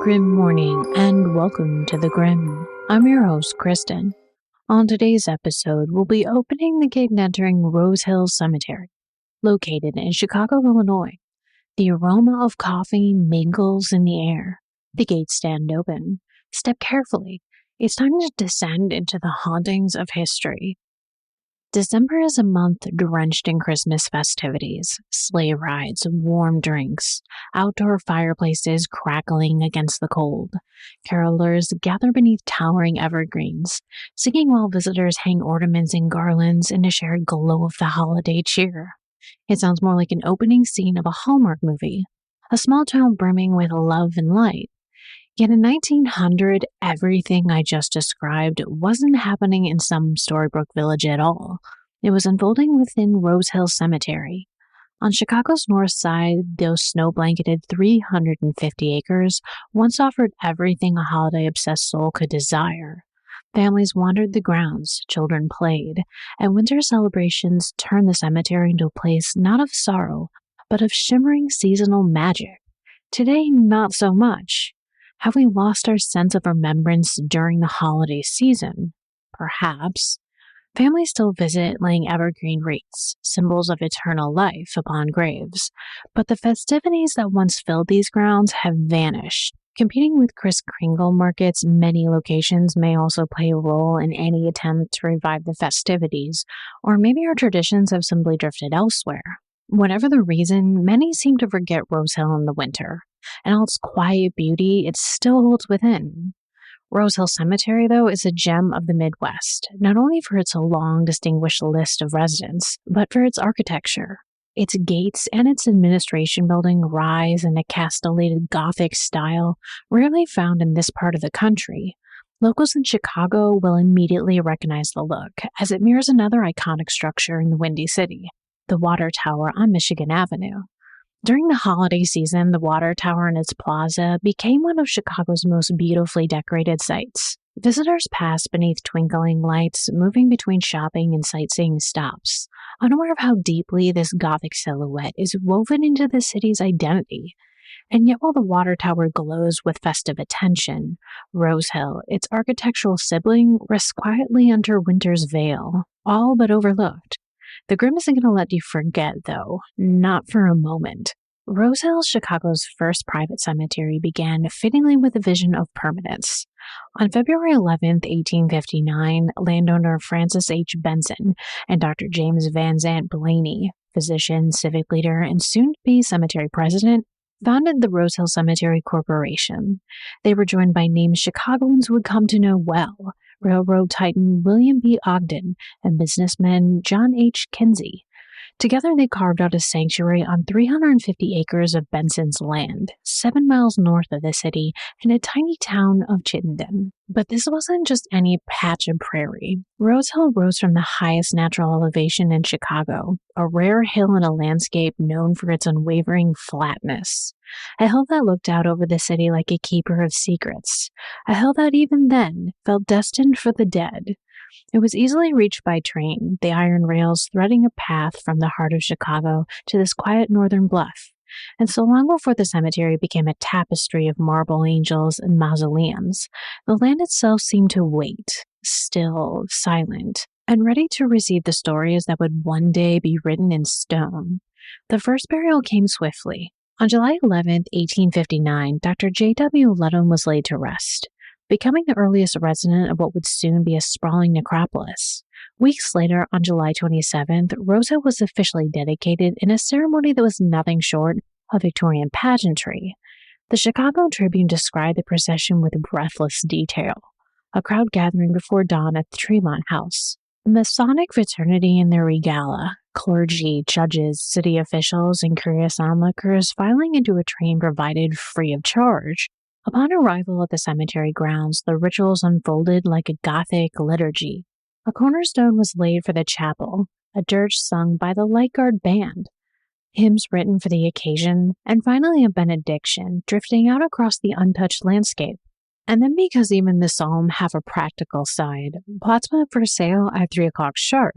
Good morning and welcome to the Grim. I'm your host, Kristin. On today's episode, we'll be opening the gate and entering Rosehill Cemetery, located in Chicago, Illinois. The aroma of coffee mingles in the air. The gates stand open. Step carefully. It's time to descend into the hauntings of history. December is a month drenched in Christmas festivities, sleigh rides, warm drinks, outdoor fireplaces crackling against the cold. Carolers gather beneath towering evergreens, singing while visitors hang ornaments and garlands in a shared glow of the holiday cheer. It sounds more like an opening scene of a Hallmark movie, a small town brimming with love and light. Yet in 1900, everything I just described wasn't happening in some Storybrooke village at all. It was unfolding within Rosehill Cemetery. On Chicago's north side, those snow-blanketed 350 acres once offered everything a holiday-obsessed soul could desire. Families wandered the grounds, children played, and winter celebrations turned the cemetery into a place not of sorrow, but of shimmering seasonal magic. Today, not so much. Have we lost our sense of remembrance during the holiday season? Perhaps. Families still visit laying evergreen wreaths, symbols of eternal life, upon graves, but the festivities that once filled these grounds have vanished. Competing with Kris Kringle markets, many locations may also play a role in any attempt to revive the festivities, or maybe our traditions have simply drifted elsewhere. Whatever the reason, many seem to forget Rosehill in the winter. And all its quiet beauty, it still holds within. Rosehill Cemetery, though, is a gem of the Midwest, not only for its long, distinguished list of residents, but for its architecture. Its gates and its administration building rise in a castellated Gothic style rarely found in this part of the country. Locals in Chicago will immediately recognize the look, as it mirrors another iconic structure in the Windy City, the Water Tower on Michigan Avenue. During the holiday season, the Water Tower and its plaza became one of Chicago's most beautifully decorated sights. Visitors pass beneath twinkling lights, moving between shopping and sightseeing stops, unaware of how deeply this Gothic silhouette is woven into the city's identity. And yet while the Water Tower glows with festive attention, Rosehill, its architectural sibling, rests quietly under winter's veil, all but overlooked. The Grim isn't going to let you forget, though, not for a moment. Rosehill, Chicago's first private cemetery, began fittingly with a vision of permanence. On February 11, 1859, landowner Francis H. Benson and Dr. James Van Zandt Blaney, physician, civic leader, and soon-to-be cemetery president, founded the Rosehill Cemetery Corporation. They were joined by names Chicagoans would come to know well: railroad titan William B. Ogden and businessman John H. Kinsey. Together, they carved out a sanctuary on 350 acres of Benson's land, 7 miles north of the city, in a tiny town of Chittenden. But this wasn't just any patch of prairie. Rosehill rose from the highest natural elevation in Chicago, a rare hill in a landscape known for its unwavering flatness. A hill that looked out over the city like a keeper of secrets. A hill that even then felt destined for the dead. It was easily reached by train, the iron rails threading a path from the heart of Chicago to this quiet northern bluff. And so long before the cemetery became a tapestry of marble angels and mausoleums, the land itself seemed to wait, still, silent, and ready to receive the stories that would one day be written in stone. The first burial came swiftly. On July 11, 1859, Dr. J.W. Ludham was laid to rest, becoming the earliest resident of what would soon be a sprawling necropolis. Weeks later, on July 27th, Rosehill was officially dedicated in a ceremony that was nothing short of Victorian pageantry. The Chicago Tribune described the procession with breathless detail. A crowd gathering before dawn at the Tremont House. The Masonic fraternity in their regalia, clergy, judges, city officials, and curious onlookers filing into a train provided free of charge. Upon arrival at the cemetery grounds, the rituals unfolded like a Gothic liturgy. A cornerstone was laid for the chapel, a dirge sung by the Light Guard band, hymns written for the occasion, and finally a benediction drifting out across the untouched landscape. And then, because even the psalm have a practical side, plots went for sale at 3 o'clock sharp.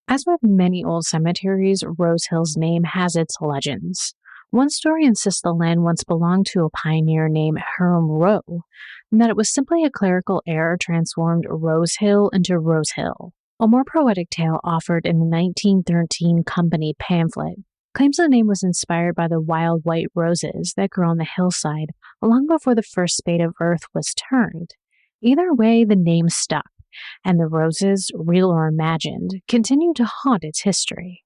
As with many old cemeteries, Rosehill's name has its legends. One story insists the land once belonged to a pioneer named Hiram Rowe, and that it was simply a clerical error transformed Rosehill into Rosehill. A more poetic tale offered in the 1913 company pamphlet claims the name was inspired by the wild white roses that grew on the hillside long before the first spade of earth was turned. Either way, the name stuck, and the roses, real or imagined, continue to haunt its history.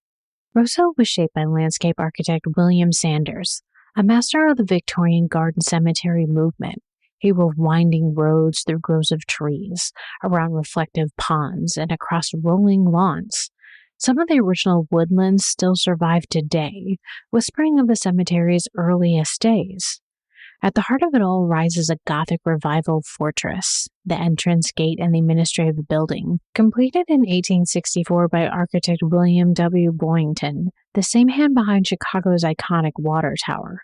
Rosehill was shaped by landscape architect William Sanders, a master of the Victorian garden cemetery movement. He wove winding roads through groves of trees, around reflective ponds, and across rolling lawns. Some of the original woodlands still survive today, whispering of the cemetery's earliest days. At the heart of it all rises a Gothic revival fortress, the entrance gate and the administrative building, completed in 1864 by architect William W. Boynton, the same hand behind Chicago's iconic water tower.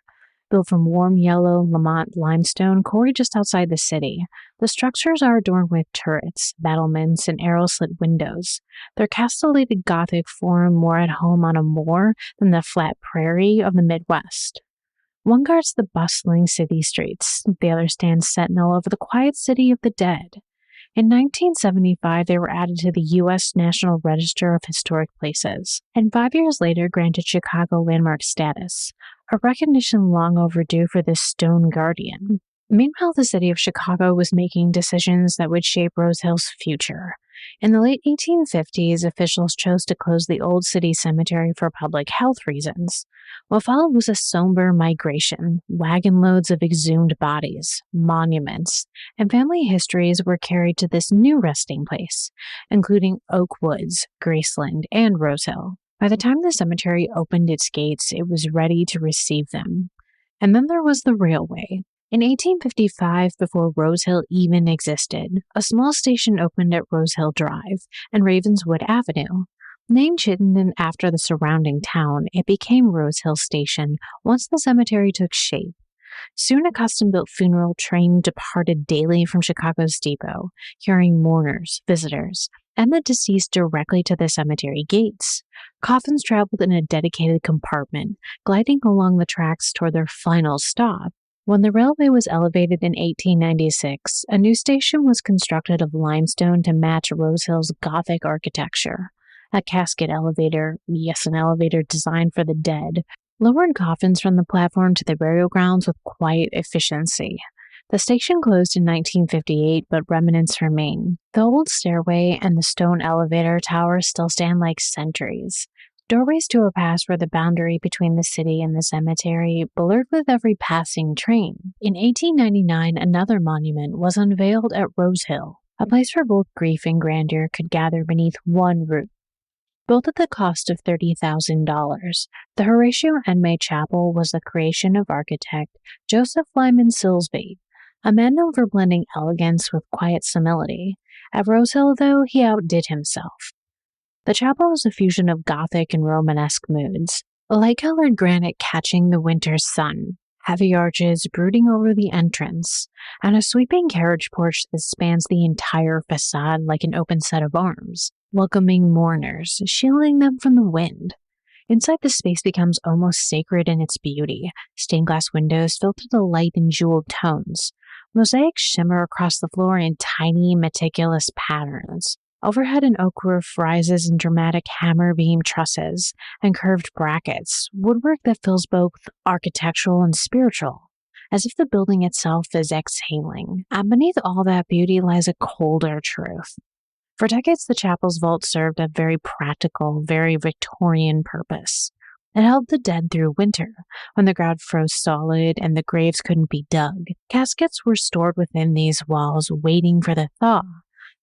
Built from warm yellow Lamont limestone quarried just outside the city, the structures are adorned with turrets, battlements, and arrow-slit windows. Their castellated Gothic form more at home on a moor than the flat prairie of the Midwest. One guards the bustling city streets, the other stands sentinel over the quiet city of the dead. In 1975, they were added to the U.S. National Register of Historic Places, and 5 years later granted Chicago landmark status, a recognition long overdue for this stone guardian. Meanwhile, the city of Chicago was making decisions that would shape Rosehill's future. In the late 1850s, officials chose to close the Old City Cemetery for public health reasons. What followed was a somber migration. Wagon loads of exhumed bodies, monuments, and family histories were carried to this new resting place, including Oak Woods, Graceland, and Rosehill. By the time the cemetery opened its gates, it was ready to receive them. And then there was the railway. In 1855, before Rosehill even existed, a small station opened at Rosehill Drive and Ravenswood Avenue. Named Chittenden after the surrounding town, it became Rosehill Station once the cemetery took shape. Soon a custom-built funeral train departed daily from Chicago's depot, carrying mourners, visitors, and the deceased directly to the cemetery gates. Coffins traveled in a dedicated compartment, gliding along the tracks toward their final stop. When the railway was elevated in 1896, a new station was constructed of limestone to match Rosehill's Gothic architecture. A casket elevator, yes, an elevator designed for the dead, lowered coffins from the platform to the burial grounds with quiet efficiency. The station closed in 1958, but remnants remain. The old stairway and the stone elevator tower still stand like sentries. Doorways to a pass were the boundary between the city and the cemetery, blurred with every passing train. In 1899, another monument was unveiled at Rosehill, a place where both grief and grandeur could gather beneath one roof. Built at the cost of $30,000, the Horatio N. May Chapel was the creation of architect Joseph Lyman Silsby, a man known for blending elegance with quiet similitude. At Rosehill, though, he outdid himself. The chapel is a fusion of Gothic and Romanesque moods, a light-colored granite catching the winter's sun, heavy arches brooding over the entrance, and a sweeping carriage porch that spans the entire facade like an open set of arms, welcoming mourners, shielding them from the wind. Inside, the space becomes almost sacred in its beauty. Stained glass windows filter the light in jeweled tones. Mosaics shimmer across the floor in tiny, meticulous patterns. Overhead, an oak roof rises in dramatic hammer beam trusses and curved brackets, woodwork that feels both architectural and spiritual, as if the building itself is exhaling. And beneath all that beauty lies a colder truth. For decades, the chapel's vault served a very practical, very Victorian purpose. It held the dead through winter, when the ground froze solid and the graves couldn't be dug. Caskets were stored within these walls, waiting for the thaw.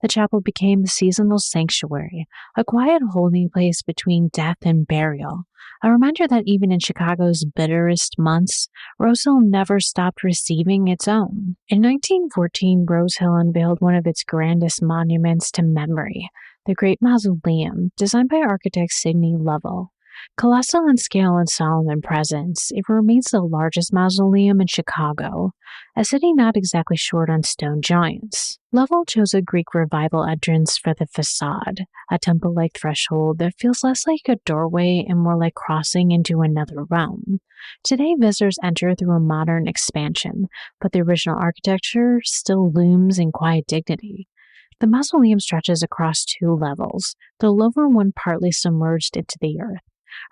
The chapel became a seasonal sanctuary, a quiet holding place between death and burial, a reminder that even in Chicago's bitterest months, Rosehill never stopped receiving its own. In 1914, Rosehill unveiled one of its grandest monuments to memory, the Great Mausoleum, designed by architect Sidney Lovell. Colossal in scale and solemn in presence, it remains the largest mausoleum in Chicago, a city not exactly short on stone giants. Lovell chose a Greek Revival entrance for the facade, a temple-like threshold that feels less like a doorway and more like crossing into another realm. Today, visitors enter through a modern expansion, but the original architecture still looms in quiet dignity. The mausoleum stretches across two levels, the lower one partly submerged into the earth,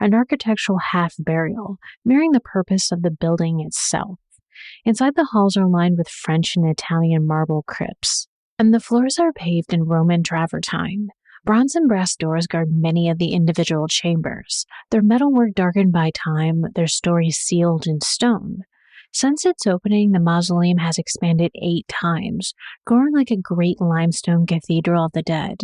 an architectural half-burial, mirroring the purpose of the building itself. Inside, the halls are lined with French and Italian marble crypts, and the floors are paved in Roman travertine. Bronze and brass doors guard many of the individual chambers, their metalwork darkened by time, their stories sealed in stone. Since its opening, the mausoleum has expanded 8 times, growing like a great limestone cathedral of the dead.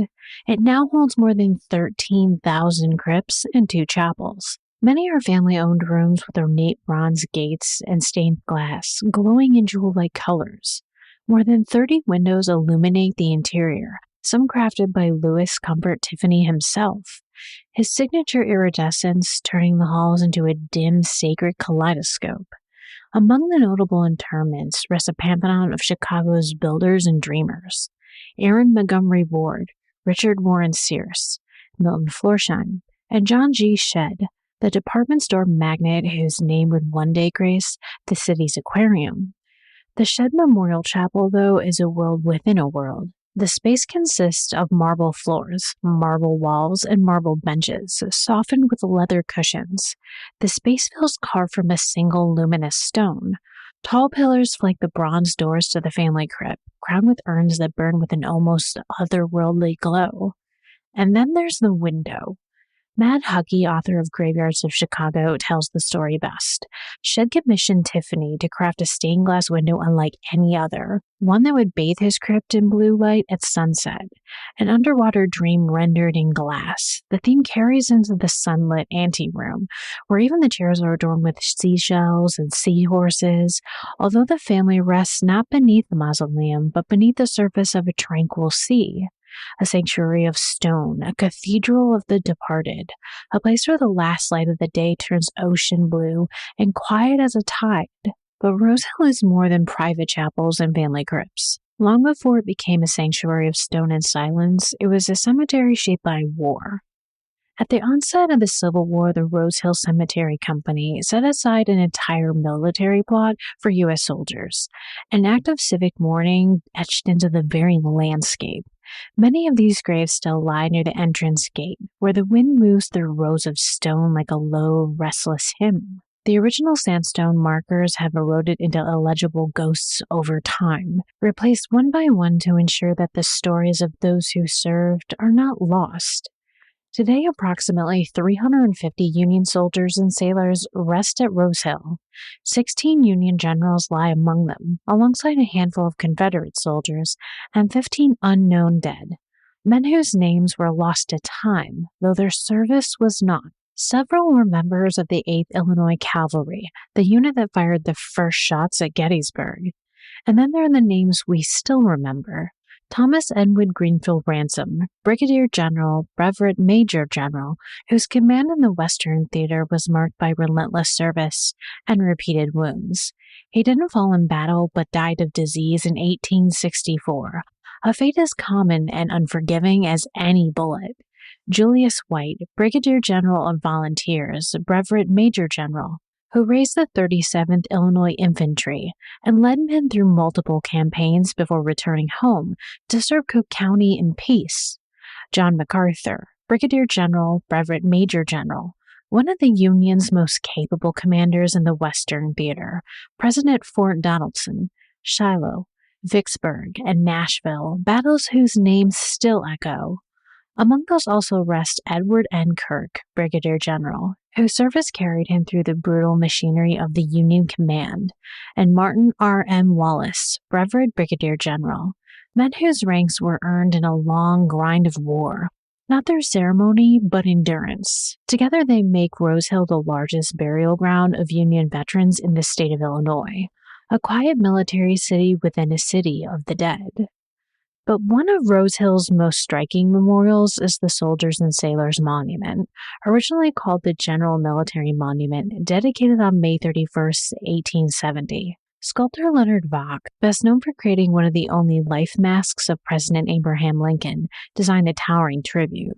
It now holds more than 13,000 crypts and 2 chapels. Many are family-owned rooms with ornate bronze gates and stained glass, glowing in jewel-like colors. More than 30 windows illuminate the interior, some crafted by Louis Comfort Tiffany himself. His signature iridescence turning the halls into a dim, sacred kaleidoscope. Among the notable interments rests a pantheon of Chicago's builders and dreamers: Aaron Montgomery Ward, Richard Warren Sears, Milton Florsheim, and John G. Shedd, the department store magnate whose name would one day grace the city's aquarium. The Shedd Memorial Chapel, though, is a world within a world. The space consists of marble floors, marble walls, and marble benches, softened with leather cushions. The space feels carved from a single luminous stone. Tall pillars flank the bronze doors to the family crypt, crowned with urns that burn with an almost otherworldly glow. And then there's the window. Matt Huckey, author of Graveyards of Chicago, tells the story best. Shedd commissioned Tiffany to craft a stained glass window unlike any other, one that would bathe his crypt in blue light at sunset, an underwater dream rendered in glass. The theme carries into the sunlit anteroom, where even the chairs are adorned with seashells and seahorses, although the family rests not beneath the mausoleum, but beneath the surface of a tranquil sea. A sanctuary of stone, a cathedral of the departed, a place where the last light of the day turns ocean blue and quiet as a tide. But Rosehill is more than private chapels and family crypts. Long before it became a sanctuary of stone and silence, it was a cemetery shaped by war. At the onset of the Civil War, the Rosehill Cemetery Company set aside an entire military plot for U.S. soldiers, an act of civic mourning etched into the very landscape. Many of these graves still lie near the entrance gate, where the wind moves through rows of stone like a low, restless hymn. The original sandstone markers have eroded into illegible ghosts over time, replaced one by one to ensure that the stories of those who served are not lost. Today, approximately 350 Union soldiers and sailors rest at Rosehill. 16 Union generals lie among them, alongside a handful of Confederate soldiers and 15 unknown dead, men whose names were lost to time, though their service was not. Several were members of the 8th Illinois Cavalry, the unit that fired the first shots at Gettysburg. And then there are the names we still remember: Thomas Edward Greenfield Ransom, Brigadier General, Brevet Major General, whose command in the Western Theater was marked by relentless service and repeated wounds. He didn't fall in battle but died of disease in 1864, a fate as common and unforgiving as any bullet. Julius White, Brigadier General of Volunteers, Brevet Major General, who raised the 37th Illinois Infantry and led men through multiple campaigns before returning home to serve Cook County in peace. John MacArthur, Brigadier General, Brevet Major General, one of the Union's most capable commanders in the Western Theater, present at Fort Donelson, Shiloh, Vicksburg, and Nashville, battles whose names still echo. Among those also rests Edward N. Kirk, Brigadier General, whose service carried him through the brutal machinery of the Union command, and Martin R. M. Wallace, Brevet Brigadier General, men whose ranks were earned in a long grind of war, not through ceremony, but endurance. Together they make Rosehill the largest burial ground of Union veterans in the state of Illinois, a quiet military city within a city of the dead. But one of Rosehill's most striking memorials is the Soldiers and Sailors Monument, originally called the General Military Monument, dedicated on May 31st, 1870. Sculptor Leonard Vogt, best known for creating one of the only life masks of President Abraham Lincoln, designed a towering tribute.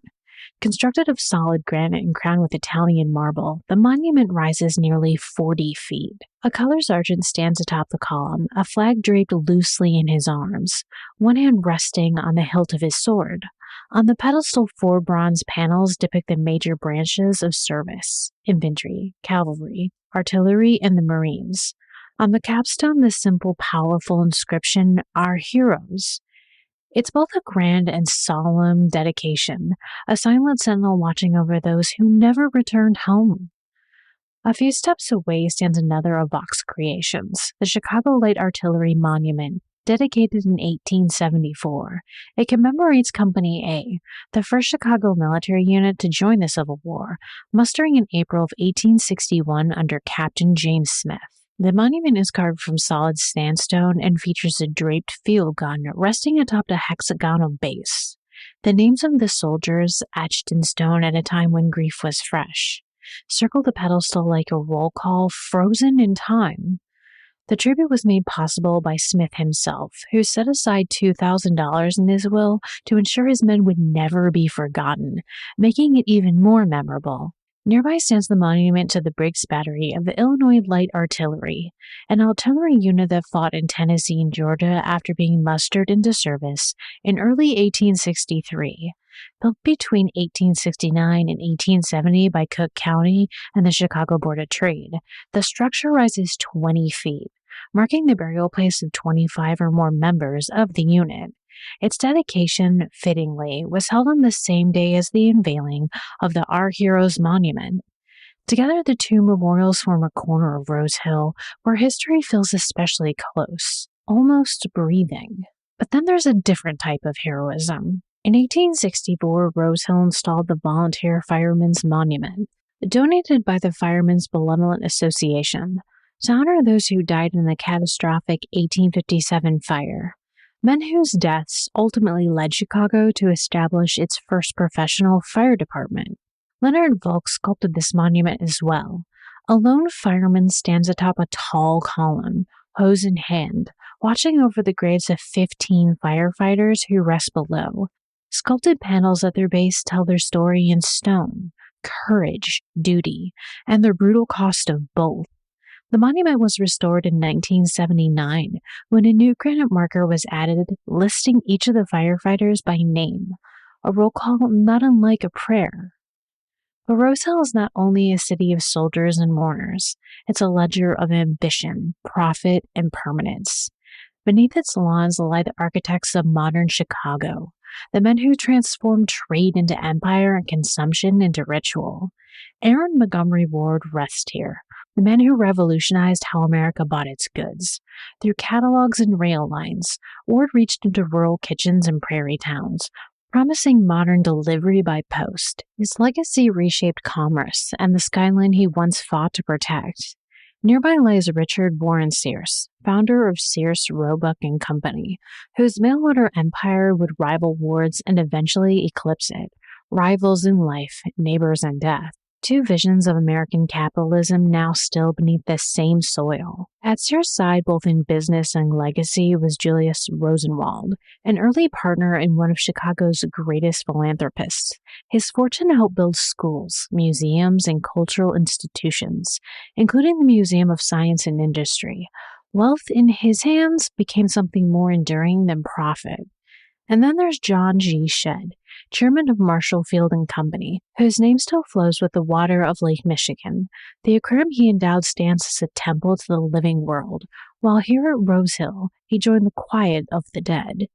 Constructed of solid granite and crowned with Italian marble, the monument rises nearly 40 feet. A color sergeant stands atop the column, a flag draped loosely in his arms, one hand resting on the hilt of his sword. On the pedestal, 4 bronze panels depict the major branches of service: infantry, cavalry, artillery, and the Marines. On the capstone, the simple, powerful inscription, "Our Heroes." It's both a grand and solemn dedication, a silent sentinel watching over those who never returned home. A few steps away stands another of Vogt's creations, the Chicago Light Artillery Monument, dedicated in 1874. It commemorates Company A, the first Chicago military unit to join the Civil War, mustering in April of 1861 under Captain James Smith. The monument is carved from solid sandstone and features a draped field gun resting atop a hexagonal base. The names of the soldiers, etched in stone at a time when grief was fresh, circle the pedestal like a roll call frozen in time. The tribute was made possible by Smith himself, who set aside $2,000 in his will to ensure his men would never be forgotten, making it even more memorable. Nearby stands the monument to the Briggs Battery of the Illinois Light Artillery, an artillery unit that fought in Tennessee and Georgia after being mustered into service in early 1863. Built between 1869 and 1870 by Cook County and the Chicago Board of Trade, the structure rises 20 feet, marking the burial place of 25 or more members of the unit. Its dedication, fittingly, was held on the same day as the unveiling of the Our Heroes Monument. Together, the two memorials form a corner of Rosehill where history feels especially close, almost breathing. But then there's a different type of heroism. In 1864, Rosehill installed the Volunteer Firemen's Monument, donated by the Firemen's Benevolent Association, to honor those who died in the catastrophic 1857 fire. Men whose deaths ultimately led Chicago to establish its first professional fire department. Leonard Vogt sculpted this monument as well. A lone fireman stands atop a tall column, hose in hand, watching over the graves of 15 firefighters who rest below. Sculpted panels at their base tell their story in stone, courage, duty, and the brutal cost of both. The monument was restored in 1979 when a new granite marker was added listing each of the firefighters by name, a roll call not unlike a prayer. But Rosehill is not only a city of soldiers and mourners, it's a ledger of ambition, profit, and permanence. Beneath its lawns lie the architects of modern Chicago, the men who transformed trade into empire and consumption into ritual. Aaron Montgomery Ward rests here, the man who revolutionized how America bought its goods. Through catalogs and rail lines, Ward reached into rural kitchens and prairie towns, promising modern delivery by post. His legacy reshaped commerce and the skyline he once fought to protect. Nearby lies Richard Warren Sears, founder of Sears, Roebuck and Company, whose mail-order empire would rival Ward's and eventually eclipse it. Rivals in life, neighbors in death. Two visions of American capitalism now still beneath the same soil. At Sears' side, both in business and legacy, was Julius Rosenwald, an early partner and one of Chicago's greatest philanthropists. His fortune helped build schools, museums, and cultural institutions, including the Museum of Science and Industry. Wealth in his hands became something more enduring than profit. And then there's John G. Shedd, chairman of Marshall Field and Company, whose name still flows with the water of Lake Michigan. The aquarium he endowed stands as a temple to the living world, while here at Rosehill, he joined the quiet of the dead.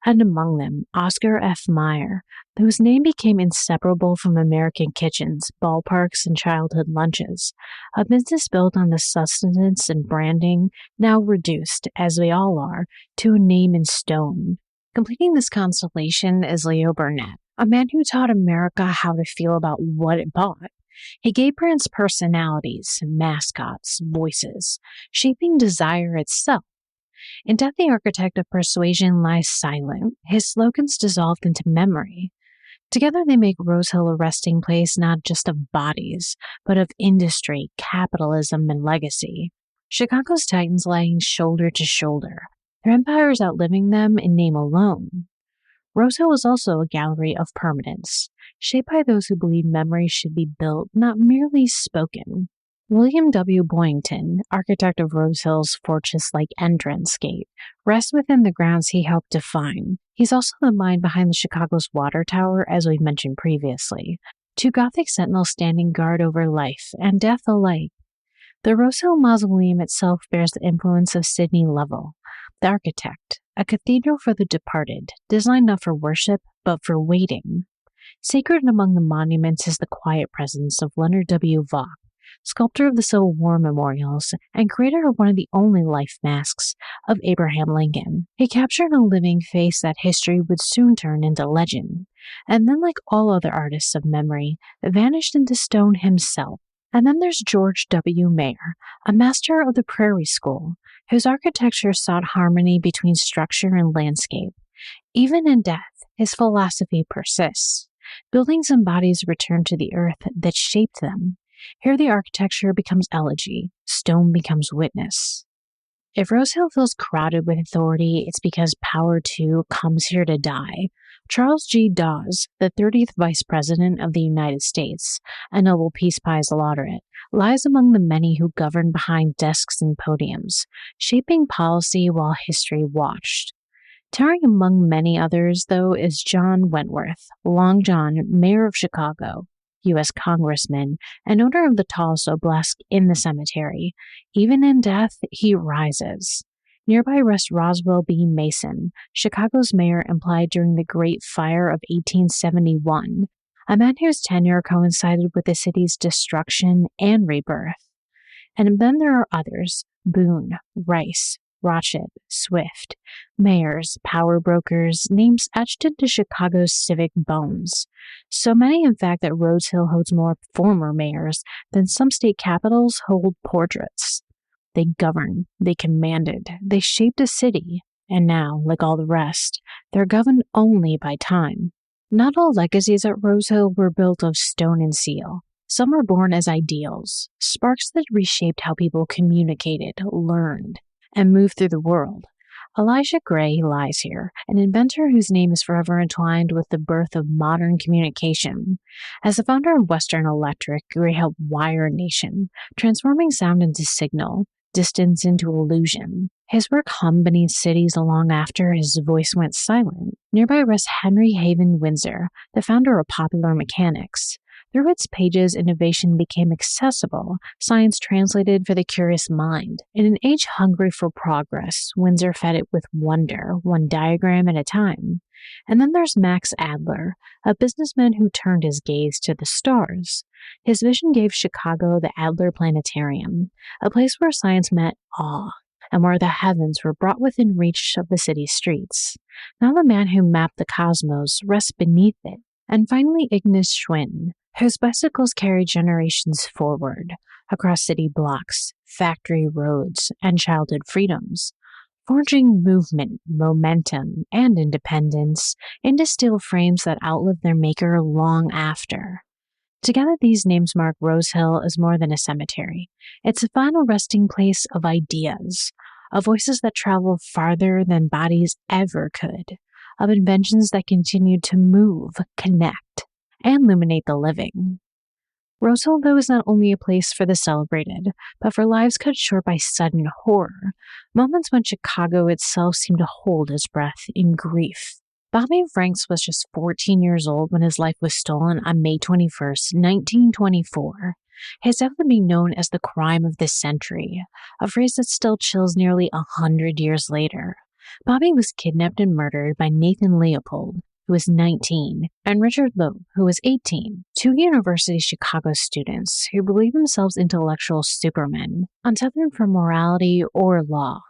And among them, Oscar F. Mayer, whose name became inseparable from American kitchens, ballparks, and childhood lunches, a business built on the sustenance and branding, now reduced, as we all are, to a name in stone. Completing this constellation is Leo Burnett, a man who taught America how to feel about what it bought. He gave brands personalities, mascots, voices, shaping desire itself. In Death, the architect of persuasion lies silent, his slogans dissolved into memory. Together they make Rosehill a resting place not just of bodies, but of industry, capitalism, and legacy. Chicago's titans lying shoulder to shoulder, their empires outliving them in name alone. Rosehill is also a gallery of permanence, shaped by those who believe memory should be built, not merely spoken. William W. Boyington, architect of Rosehill's fortress-like entrance gate, rests within the grounds he helped define. He's also the mind behind the Chicago's Water Tower, as we mentioned previously. Two Gothic sentinels standing guard over life and death alike. The Rosehill Mausoleum itself bears the influence of Sidney Lovell, the architect, a cathedral for the departed, designed not for worship, but for waiting. Sacred among the monuments is the quiet presence of Leonard W. Vaught, sculptor of the Civil War memorials and creator of one of the only life masks of Abraham Lincoln. He captured a living face that history would soon turn into legend, and then, like all other artists of memory, vanished into stone himself. And then there's George W. Mayer, a master of the Prairie School, whose architecture sought harmony between structure and landscape. Even in death, his philosophy persists. Buildings and bodies return to the earth that shaped them. Here the architecture becomes elegy, stone becomes witness. If Rosehill feels crowded with authority, it's because power too comes here to die. Charles G. Dawes, the 30th Vice President of the United States, a Nobel Peace Prize laureate, lies among the many who govern behind desks and podiums, shaping policy while history watched. Towering among many others, though, is John Wentworth, Long John, Mayor of Chicago, U.S. Congressman, and owner of the tallest obelisk in the cemetery. Even in death, he rises. Nearby rests Roswell B. Mason, Chicago's mayor employed during the Great Fire of 1871, a man whose tenure coincided with the city's destruction and rebirth. And then there are others: Boone, Rice, Rothschild, Swift, mayors, power brokers, names etched into Chicago's civic bones. So many, in fact, that Rosehill holds more former mayors than some state capitals hold portraits. They governed, they commanded, they shaped a city, and now, like all the rest, they're governed only by time. Not all legacies at Rosehill were built of stone and seal. Some were born as ideals, sparks that reshaped how people communicated, learned, and moved through the world. Elijah Gray lies here, an inventor whose name is forever entwined with the birth of modern communication. As the founder of Western Electric, Gray helped wire a nation, transforming sound into signal, distance into illusion. His work hummed beneath cities long after his voice went silent. Nearby rests Henry Haven Windsor, the founder of Popular Mechanics. Through its pages, innovation became accessible, science translated for the curious mind. In an age hungry for progress, Windsor fed it with wonder, one diagram at a time. And then there's Max Adler, a businessman who turned his gaze to the stars. His vision gave Chicago the Adler Planetarium, a place where science met awe, and where the heavens were brought within reach of the city's streets. Now the man who mapped the cosmos rests beneath it. And finally, Ignace Schwinn, whose bicycles carry generations forward, across city blocks, factory roads, and childhood freedoms, forging movement, momentum, and independence into steel frames that outlive their maker long after. Together, these names mark Rosehill as more than a cemetery. It's a final resting place of ideas, of voices that travel farther than bodies ever could, of inventions that continue to move, connect, and illuminate the living. Rosehill, though, is not only a place for the celebrated, but for lives cut short by sudden horror, moments when Chicago itself seemed to hold its breath in grief. Bobby Franks was just 14 years old when his life was stolen on May 21st, 1924. His death would be known as the crime of the century, a phrase that still chills nearly 100 years later. Bobby was kidnapped and murdered by Nathan Leopold, who was 19, and Richard Loeb, who was 18, two University of Chicago students who believed themselves intellectual supermen, untethered from morality or law.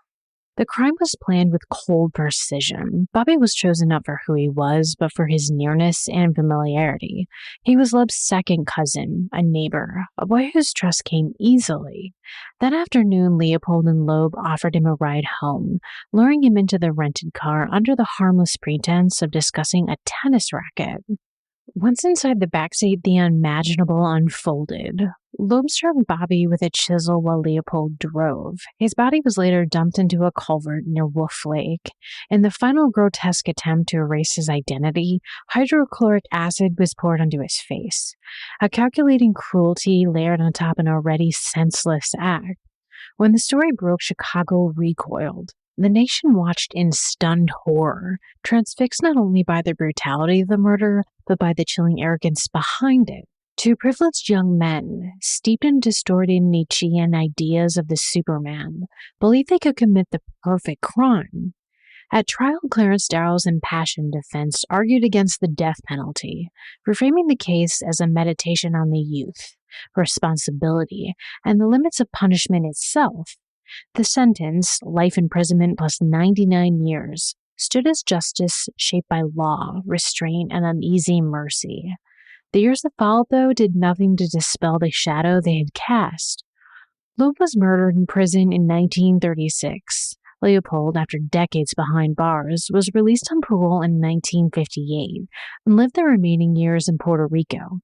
The crime was planned with cold precision. Bobby was chosen not for who he was, but for his nearness and familiarity. He was Loeb's second cousin, a neighbor, a boy whose trust came easily. That afternoon, Leopold and Loeb offered him a ride home, luring him into the rented car under the harmless pretense of discussing a tennis racket. Once inside the backseat, the unimaginable unfolded. Loeb struck Bobby with a chisel while Leopold drove. His body was later dumped into a culvert near Wolf Lake. In the final grotesque attempt to erase his identity, hydrochloric acid was poured onto his face, a calculating cruelty layered on top of an already senseless act. When the story broke, Chicago recoiled. The nation watched in stunned horror, transfixed not only by the brutality of the murder, but by the chilling arrogance behind it. Two privileged young men, steeped in distorted Nietzschean ideas of the Superman, believed they could commit the perfect crime. At trial, Clarence Darrow's impassioned defense argued against the death penalty, reframing the case as a meditation on the youth, responsibility, and the limits of punishment itself. The sentence, life imprisonment plus 99 years, stood as justice shaped by law, restraint, and uneasy mercy. The years that followed, though, did nothing to dispel the shadow they had cast. Loeb was murdered in prison in 1936. Leopold, after decades behind bars, was released on parole in 1958 and lived the remaining years in Puerto Rico,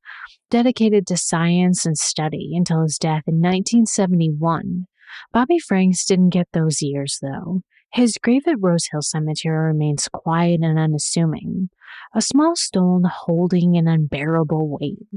dedicated to science and study until his death in 1971. Bobby Franks didn't get those years, though. His grave at Rosehill Cemetery remains quiet and unassuming, a small stone holding an unbearable weight.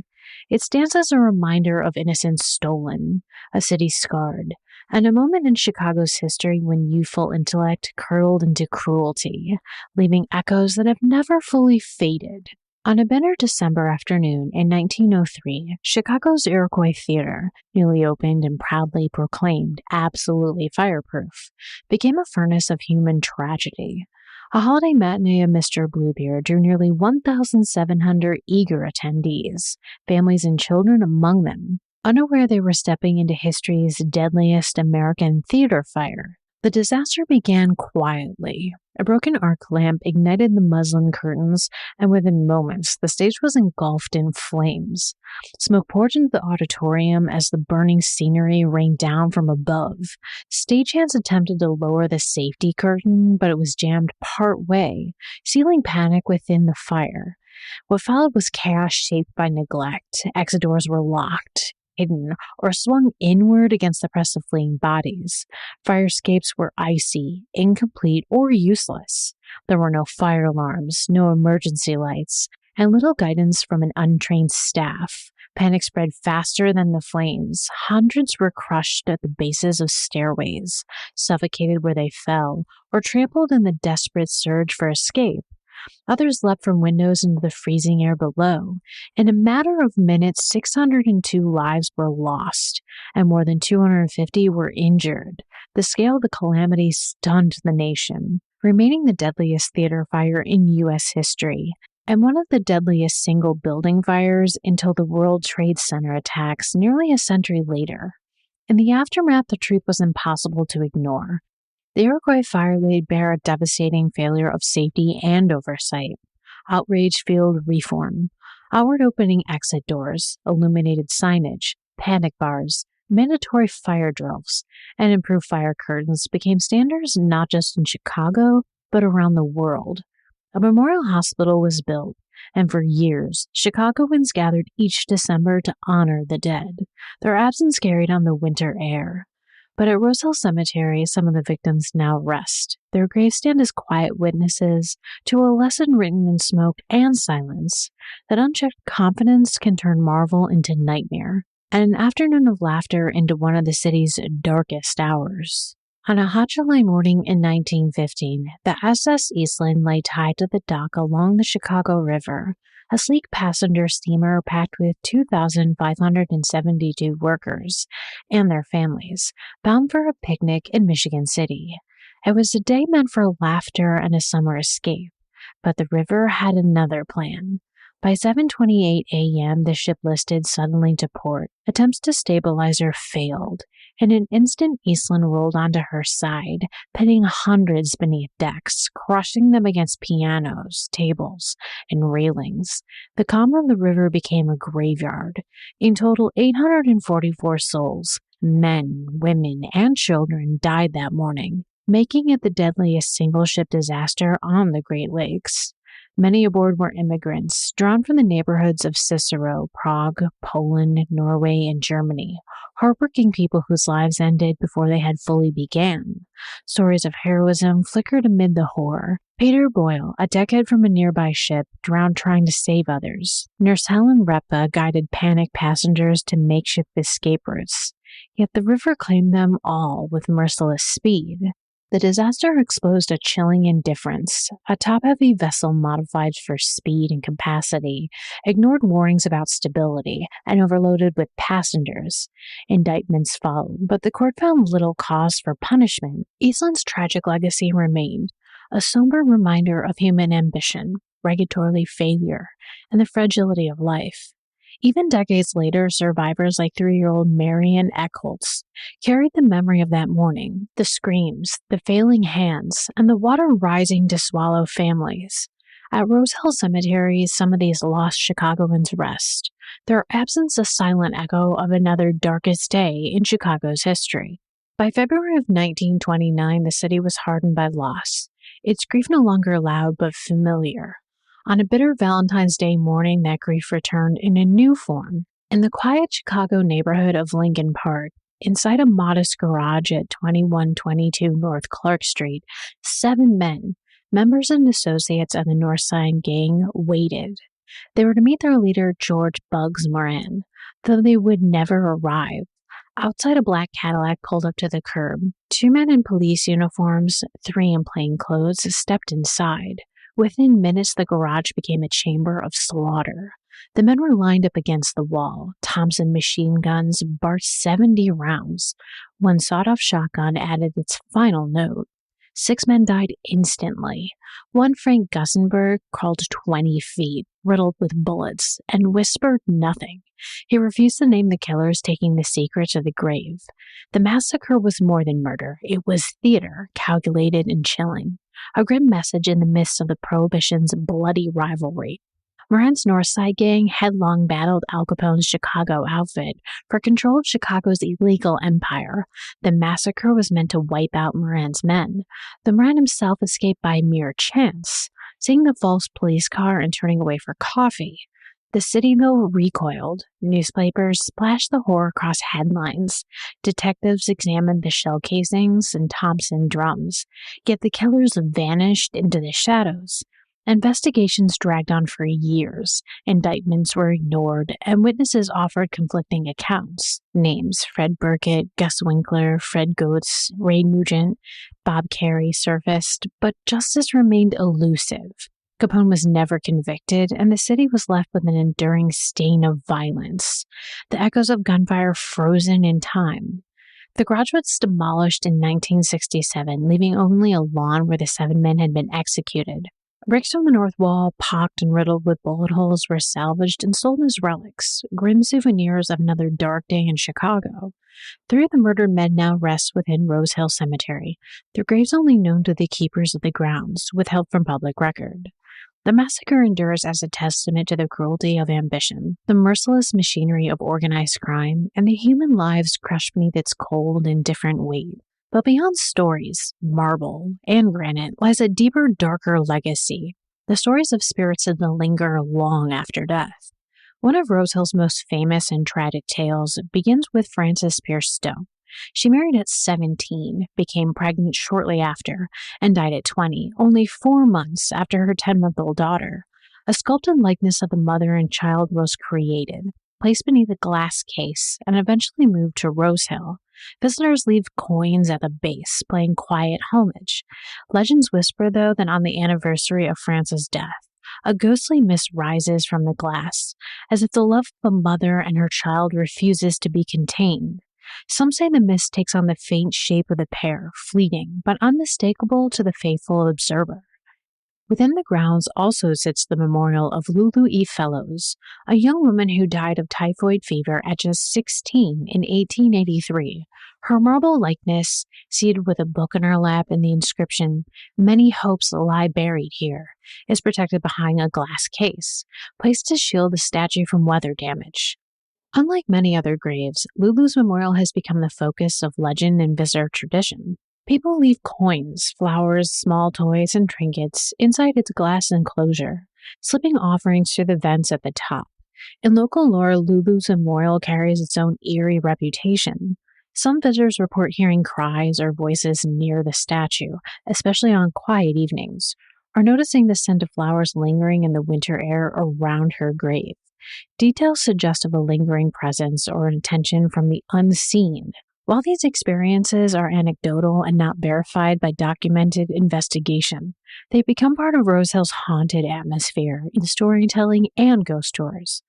It stands as a reminder of innocence stolen, a city scarred, and a moment in Chicago's history when youthful intellect curdled into cruelty, leaving echoes that have never fully faded. On a bitter December afternoon in 1903, Chicago's Iroquois Theater, newly opened and proudly proclaimed absolutely fireproof, became a furnace of human tragedy. A holiday matinee of Mr. Bluebeard drew nearly 1,700 eager attendees, families and children among them, unaware they were stepping into history's deadliest American theater fire. The disaster began quietly. A broken arc lamp ignited the muslin curtains, and within moments, the stage was engulfed in flames. Smoke poured into the auditorium as the burning scenery rained down from above. Stagehands attempted to lower the safety curtain, but it was jammed part way, sealing panic within the fire. What followed was chaos shaped by neglect. Exit doors were locked, hidden, or swung inward against the press of fleeing bodies. Fire escapes were icy, incomplete, or useless. There were no fire alarms, no emergency lights, and little guidance from an untrained staff. Panic spread faster than the flames. Hundreds were crushed at the bases of stairways, suffocated where they fell, or trampled in the desperate surge for escape. Others leapt from windows into the freezing air below. In a matter of minutes, 602 lives were lost, and more than 250 were injured. The scale of the calamity stunned the nation, remaining the deadliest theater fire in U.S. history, and one of the deadliest single building fires until the World Trade Center attacks nearly a century later. In the aftermath, the truth was impossible to ignore. The Iroquois fire laid bare a devastating failure of safety and oversight. Outrage fueled reform. Outward opening exit doors, illuminated signage, panic bars, mandatory fire drills, and improved fire curtains became standards not just in Chicago, but around the world. A memorial hospital was built, and for years, Chicagoans gathered each December to honor the dead, their absence carried on the winter air. But at Rosehill Cemetery, some of the victims now rest. Their graves stand as quiet witnesses to a lesson written in smoke and silence, that unchecked confidence can turn marvel into nightmare, and an afternoon of laughter into one of the city's darkest hours. On a hot July morning in 1915, the SS Eastland lay tied to the dock along the Chicago River, a sleek passenger steamer packed with 2,572 workers and their families, bound for a picnic in Michigan City. It was a day meant for laughter and a summer escape, but the river had another plan. By 7:28 a.m., the ship listed suddenly to port. Attempts to stabilize her failed, In an instant, Eastland rolled onto her side, pitting hundreds beneath decks, crushing them against pianos, tables, and railings. The calm of the river became a graveyard. In total, 844 souls, men, women, and children, died that morning, making it the deadliest single-ship disaster on the Great Lakes. Many aboard were immigrants, drawn from the neighborhoods of Cicero, Prague, Poland, Norway, and Germany, hardworking people whose lives ended before they had fully began. Stories of heroism flickered amid the horror. Peter Boyle, a deckhead from a nearby ship, drowned trying to save others. Nurse Helen Repa guided panicked passengers to makeshift escape routes. Yet the river claimed them all with merciless speed. The disaster exposed a chilling indifference. A top-heavy vessel modified for speed and capacity ignored warnings about stability and overloaded with passengers. Indictments followed, but the court found little cause for punishment. Eastland's tragic legacy remained, a somber reminder of human ambition, regulatory failure, and the fragility of life. Even decades later, survivors like 3-year-old Marian Eckholtz carried the memory of that morning, the screams, the failing hands, and the water rising to swallow families. At Rosehill Cemetery, some of these lost Chicagoans rest, their absence a silent echo of another darkest day in Chicago's history. By February of 1929, the city was hardened by loss, its grief no longer loud but familiar. On a bitter Valentine's Day morning, that grief returned in a new form. In the quiet Chicago neighborhood of Lincoln Park, inside a modest garage at 2122 North Clark Street, 7 men, members and associates of the North Side Gang, waited. They were to meet their leader, George Bugs Moran, though they would never arrive. Outside, a black Cadillac pulled up to the curb. 2 men in police uniforms, 3 in plain clothes, stepped inside. Within minutes, the garage became a chamber of slaughter. The men were lined up against the wall. Thompson machine guns barked 70 rounds. One sawed-off shotgun added its final note. 6 men died instantly. One, Frank Gussenberg, crawled 20 feet, riddled with bullets, and whispered nothing. He refused to name the killers, taking the secret to the grave. The massacre was more than murder. It was theater, calculated and chilling. A grim message in the midst of the Prohibition's bloody rivalry. Moran's Northside Gang had long battled Al Capone's Chicago outfit for control of Chicago's illegal empire. The massacre was meant to wipe out Moran's men. The Moran himself escaped by mere chance, seeing the false police car and turning away for coffee. The city, though, recoiled. Newspapers splashed the horror across headlines. Detectives examined the shell casings and Thompson drums. Yet the killers vanished into the shadows. Investigations dragged on for years. Indictments were ignored, and witnesses offered conflicting accounts. Names: Fred Burkett, Gus Winkler, Fred Goetz, Ray Nugent, Bob Carey surfaced, but justice remained elusive. Capone was never convicted, and the city was left with an enduring stain of violence, the echoes of gunfire frozen in time. The garage was demolished in 1967, leaving only a lawn where the 7 men had been executed. Bricks from the north wall, pocked and riddled with bullet holes, were salvaged and sold as relics, grim souvenirs of another dark day in Chicago. 3 of the murdered men now rest within Rosehill Cemetery, their graves only known to the keepers of the grounds, with help from public record. The massacre endures as a testament to the cruelty of ambition, the merciless machinery of organized crime, and the human lives crushed beneath its cold, indifferent weight. But beyond stories, marble, and granite lies a deeper, darker legacy, the stories of spirits that linger long after death. One of Rosehill's most famous and tragic tales begins with Frances Pierce Stone. She married at 17, became pregnant shortly after, and died at 20, only 4 months after her 10-month-old daughter. A sculpted likeness of the mother and child was created, placed beneath a glass case, and eventually moved to Rosehill. Visitors leave coins at the base, paying quiet homage. Legends whisper, though, that on the anniversary of Frances' death, a ghostly mist rises from the glass, as if the love of a mother and her child refuses to be contained. Some say the mist takes on the faint shape of the pair, fleeting but unmistakable to the faithful observer. Within the grounds also sits the memorial of Lulu E. Fellows, a young woman who died of typhoid fever at just 16 in 1883. Her marble likeness, seated with a book in her lap and the inscription, "Many hopes lie buried here," is protected behind a glass case, placed to shield the statue from weather damage. Unlike many other graves, Lulu's memorial has become the focus of legend and visitor tradition. People leave coins, flowers, small toys, and trinkets inside its glass enclosure, slipping offerings through the vents at the top. In local lore, Lulu's memorial carries its own eerie reputation. Some visitors report hearing cries or voices near the statue, especially on quiet evenings, or noticing the scent of flowers lingering in the winter air around her grave. Details suggest of a lingering presence or an attention from the unseen. While these experiences are anecdotal and not verified by documented investigation, they become part of Rosehill's haunted atmosphere in storytelling and ghost tours.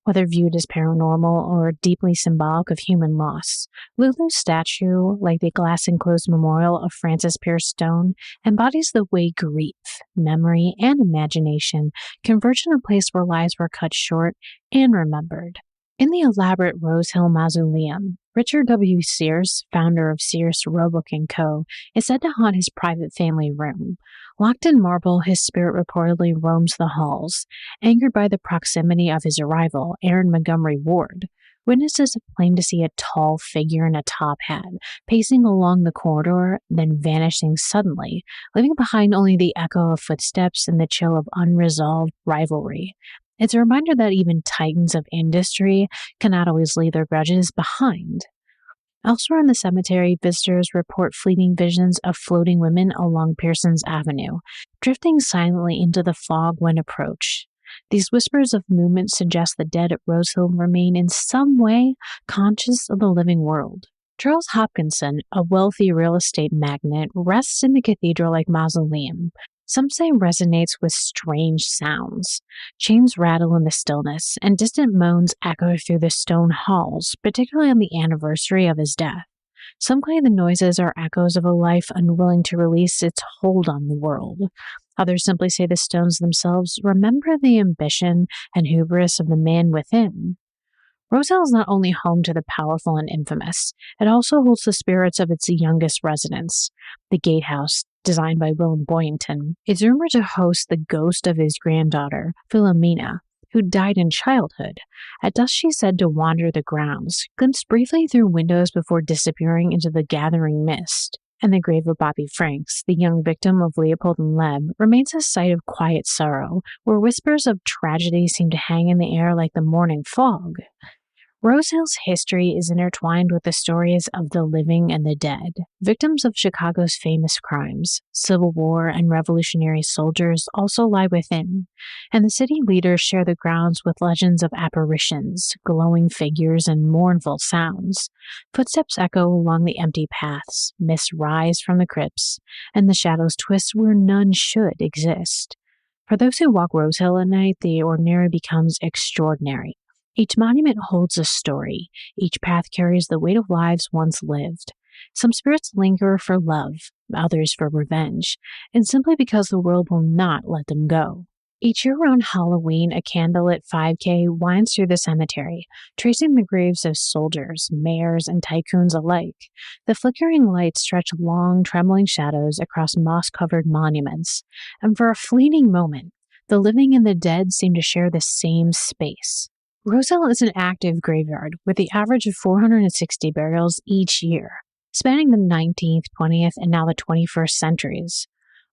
Whether viewed as paranormal or deeply symbolic of human loss, Lulu's statue, like the glass-enclosed memorial of Francis Pierce Stone, embodies the way grief, memory, and imagination converge in a place where lives were cut short and remembered. In the elaborate Rosehill Mausoleum, Richard W. Sears, founder of Sears, Roebuck & Co., is said to haunt his private family room. Locked in marble, his spirit reportedly roams the halls. Angered by the proximity of his arrival, Aaron Montgomery Ward, witnesses claim to see a tall figure in a top hat pacing along the corridor, then vanishing suddenly, leaving behind only the echo of footsteps and the chill of unresolved rivalry. It's a reminder that even titans of industry cannot always leave their grudges behind. Elsewhere in the cemetery, visitors report fleeting visions of floating women along Pearson's Avenue, drifting silently into the fog when approached. These whispers of movement suggest the dead at Rosehill remain in some way conscious of the living world. Charles Hopkinson, a wealthy real estate magnate, rests in the cathedral-like mausoleum. Some say resonates with strange sounds. Chains rattle in the stillness, and distant moans echo through the stone halls, particularly on the anniversary of his death. Some claim the noises are echoes of a life unwilling to release its hold on the world. Others simply say the stones themselves remember the ambition and hubris of the man within. Rosehill is not only home to the powerful and infamous, it also holds the spirits of its youngest residents. The gatehouse, designed by William Boynton, is rumored to host the ghost of his granddaughter, Philomena, who died in childhood. At dusk she is said to wander the grounds, glimpsed briefly through windows before disappearing into the gathering mist. And the grave of Bobby Franks, the young victim of Leopold and Leb, remains a site of quiet sorrow, where whispers of tragedy seem to hang in the air like the morning fog. Rosehill's history is intertwined with the stories of the living and the dead, victims of Chicago's famous crimes. Civil War and Revolutionary soldiers also lie within, and the city leaders share the grounds with legends of apparitions, glowing figures, and mournful sounds. Footsteps echo along the empty paths, mists rise from the crypts, and the shadows twist where none should exist. For those who walk Rosehill at night, the ordinary becomes extraordinary. Each monument holds a story. Each path carries the weight of lives once lived. Some spirits linger for love, others for revenge, and simply because the world will not let them go. Each year around Halloween, a candlelit 5K winds through the cemetery, tracing the graves of soldiers, mayors, and tycoons alike. The flickering lights stretch long, trembling shadows across moss-covered monuments, and for a fleeting moment, the living and the dead seem to share the same space. Rosehill is an active graveyard, with the average of 460 burials each year, spanning the 19th, 20th, and now the 21st centuries.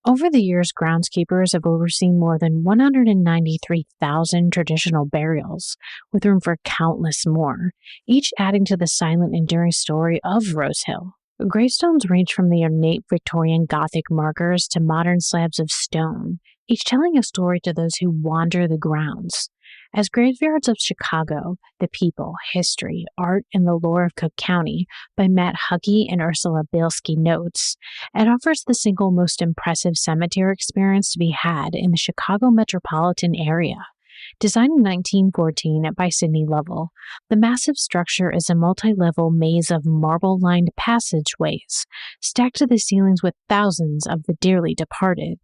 Over the years, groundskeepers have overseen more than 193,000 traditional burials, with room for countless more, each adding to the silent, enduring story of Rosehill. Gravestones range from the ornate Victorian Gothic markers to modern slabs of stone, each telling a story to those who wander the grounds. As Graveyards of Chicago, The People, History, Art, and the Lore of Cook County by Matt Huckey and Ursula Bielski notes, it offers the single most impressive cemetery experience to be had in the Chicago metropolitan area. Designed in 1914 by Sidney Lovell, the massive structure is a multi-level maze of marble-lined passageways, stacked to the ceilings with thousands of the dearly departed.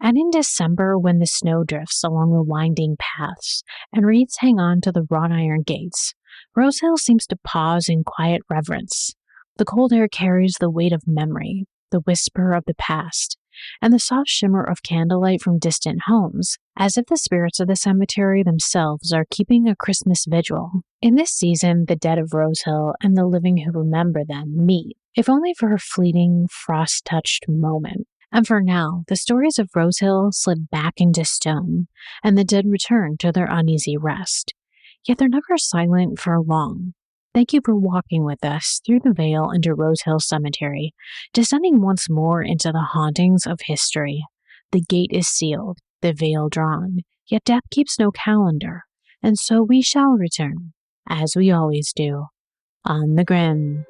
And in December, when the snow drifts along the winding paths and wreaths hang on to the wrought iron gates, Rosehill seems to pause in quiet reverence. The cold air carries the weight of memory, the whisper of the past, and the soft shimmer of candlelight from distant homes, as if the spirits of the cemetery themselves are keeping a Christmas vigil. In this season, the dead of Rosehill and the living who remember them meet, if only for a fleeting, frost-touched moment. And for now, the stories of Rosehill slid back into stone, and the dead return to their uneasy rest. Yet they're never silent for long. Thank you for walking with us through the veil into Rosehill Cemetery, descending once more into the hauntings of history. The gate is sealed, the veil drawn, yet death keeps no calendar, and so we shall return, as we always do, on the grim.